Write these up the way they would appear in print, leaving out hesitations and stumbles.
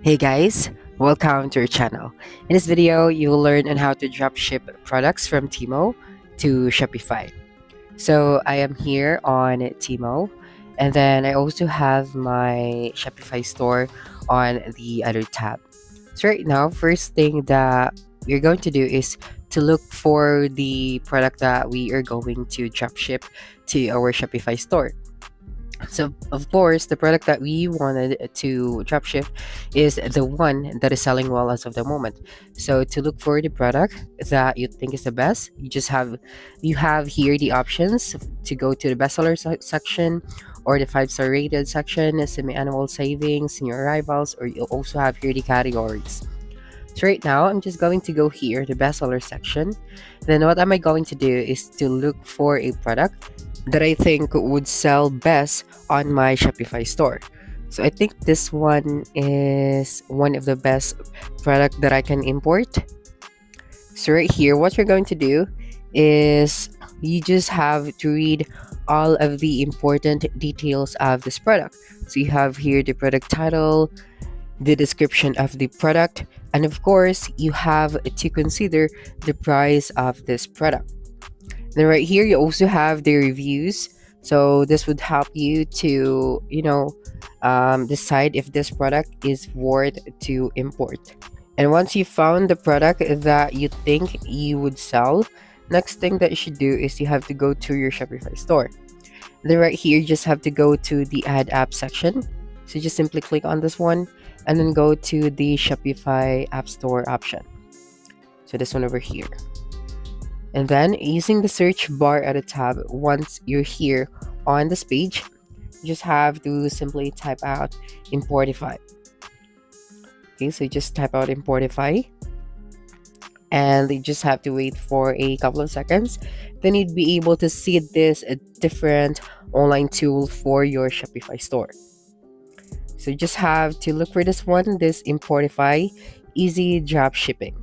Hey guys, welcome to our channel. In this video, you will learn on how to dropship products from Temu to Shopify. So I am here on Temu, and then I also have my Shopify store on the other tab. So right now, first thing that we're going to do is to look for the product that we are going to dropship to our Shopify store. So of course, the product that we wanted to dropship is the one that is selling well as of the moment. So to look for the product that you think is the best, you have here the options to go to the bestseller section or the 5-star rated section, semi-annual savings, new arrivals, or you'll also have here the categories. So right now, I'm just going to go here, the bestseller section. Then what am I going to do is to look for a product that I think would sell best on my Shopify store. So I think this one is one of the best product that I can import. So right here, what you're going to do is you just have to read all of the important details of this product. So you have here the product title, the description of the product, and of course, you have to consider the price of this product. Then right here, you also have the reviews. So this would help you to, decide if this product is worth to import. And once you found the product that you think you would sell, next thing that you should do is you have to go to your Shopify store. Then right here, you just have to go to the add app section. So just simply click on this one and then go to the Shopify App Store option. So this one over here. And then using the search bar at the tab, once you're here on this page, you just have to simply type out Importify. Okay, so you just type out Importify and you just have to wait for a couple of seconds. Then you'd be able to see this a different online tool for your Shopify store. So you just have to look for this one, this Importify Easy Drop Shipping.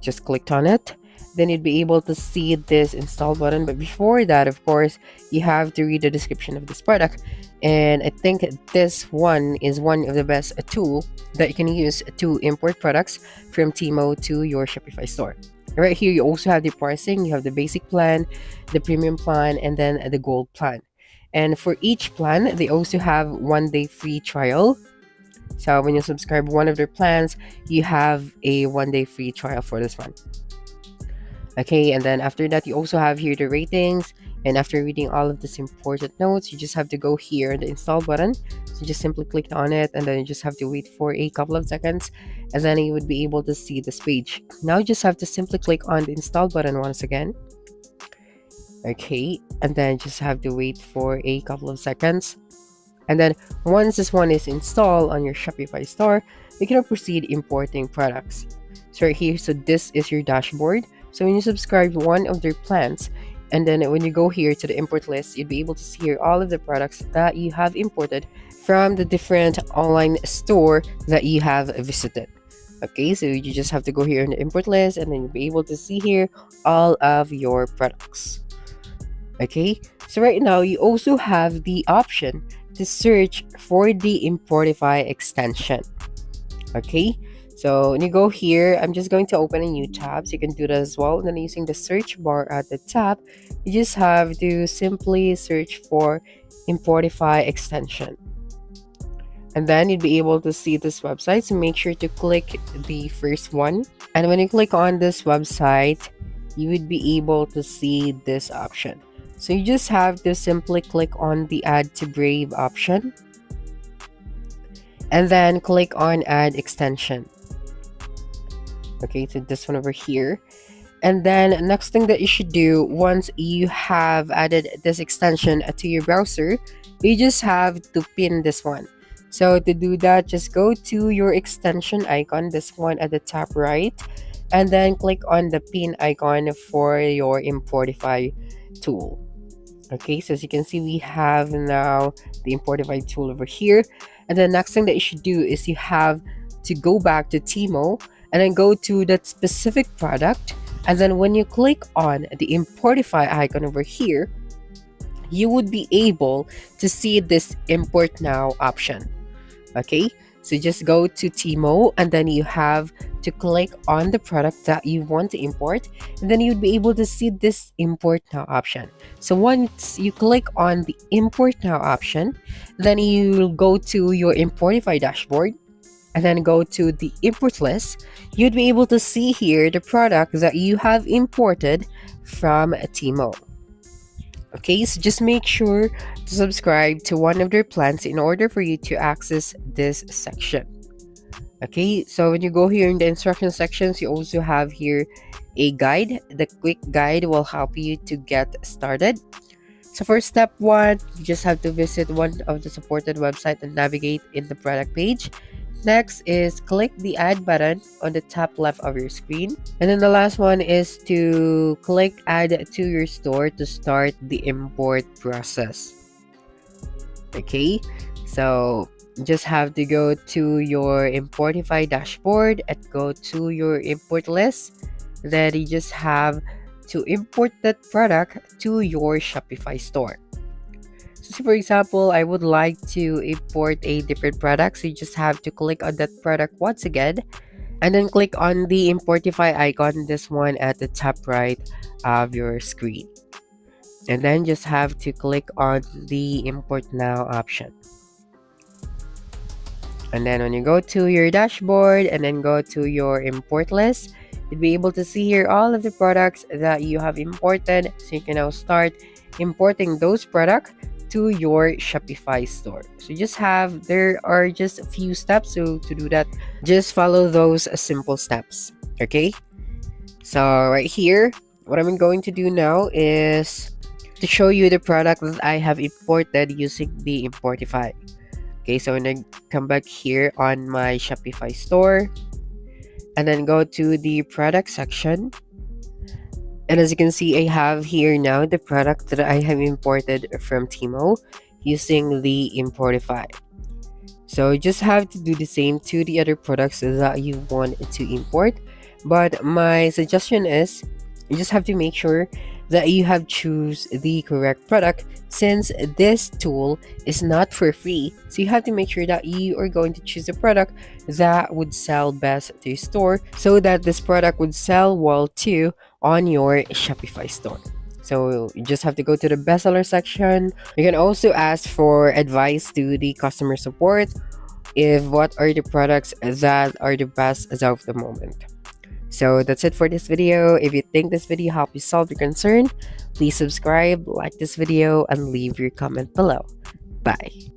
Just clicked on it. Then you'd be able to see this install button. But before that, of course, you have to read the description of this product. And I think this one is one of the best tool that you can use to import products from Temu to your Shopify store. Right here, you also have the pricing. You have the basic plan, the premium plan, and then the gold plan. And for each plan, they also have 1-day free trial. So when you subscribe one of their plans, you have a 1-day free trial for this one. Okay, and then after that, you also have here the ratings. And after reading all of these important notes, you just have to go here in the install button. So just simply click on it, and then you just have to wait for a couple of seconds, and then you would be able to see this page. Now you just have to simply click on the install button once again. Okay, and then just have to wait for a couple of seconds. And then once this one is installed on your Shopify store, you can proceed importing products. So right here, so this is your dashboard. So when you subscribe one of their plans, and then when you go here to the import list, you'd be able to see here all of the products that you have imported from the different online store that you have visited. Okay, so you just have to go here in the import list, and then you'll be able to see here all of your products. Okay, so right now you also have the option to search for the Importify extension. Okay, so when you go here, I'm just going to open a new tab, so you can do that as well. And then using the search bar at the top, you just have to simply search for Importify extension. And then you'd be able to see this website, so make sure to click the first one. And when you click on this website, you would be able to see this option. So you just have to simply click on the Add to Brave option, and then click on Add Extension. Okay, so this one over here. And then next thing that you should do once you have added this extension to your browser, you just have to pin this one. So to do that, just go to your extension icon, this one at the top right, and then click on the pin icon for your Importify tool. Okay, so as you can see, we have now the Importify tool over here. And the next thing that you should do is you have to go back to Temu and then go to that specific product. And then when you click on the Importify icon over here, you would be able to see this Import Now option. Okay, So just go to Temu, and then you have to click on the product that you want to import, and then you'd be able to see this import now option. So once you click on the import now option, then you'll go to your Importify dashboard and then go to the import list. You'd be able to see here the product that you have imported from Temu. Okay, so just make sure to subscribe to one of their plans in order for you to access this section. Okay, so when you go here in the instruction sections, you also have here a guide. The quick guide will help you to get started. So for step 1, you just have to visit one of the supported website and navigate in the product page. Next is click the add button on the top left of your screen. And then the last one is to click add to your store to start the import process. Okay, so just have to go to your Importify dashboard and go to your import list. Then you just have to import that product to your Shopify store. So for example, I would like to import a different product. So you just have to click on that product once again, and then click on the Importify icon, this one at the top right of your screen. And then just have to click on the import now option. And then when you go to your dashboard and then go to your import list, you'll be able to see here all of the products that you have imported. So you can now start importing those products to your Shopify store. So there are just a few steps. So to do that, just follow those simple steps. Okay. So right here, what I'm going to do now is to show you the product that I have imported using the Importify. Okay, so I'm gonna come back here on my Shopify store and then go to the product section. And as you can see, I have here now the product that I have imported from Temu using the Importify. So you just have to do the same to the other products that you want to import. But my suggestion is you just have to make sure that you have choose the correct product, since this tool is not for free. So you have to make sure that you are going to choose a product that would sell best to your store, so that this product would sell well too on your Shopify store. So you just have to go to the bestseller section. You can also ask for advice to the customer support if what are the products that are the best as of the moment. So that's it for this video. If you think this video helped you solve your concern, please subscribe, like this video, and leave your comment below. Bye.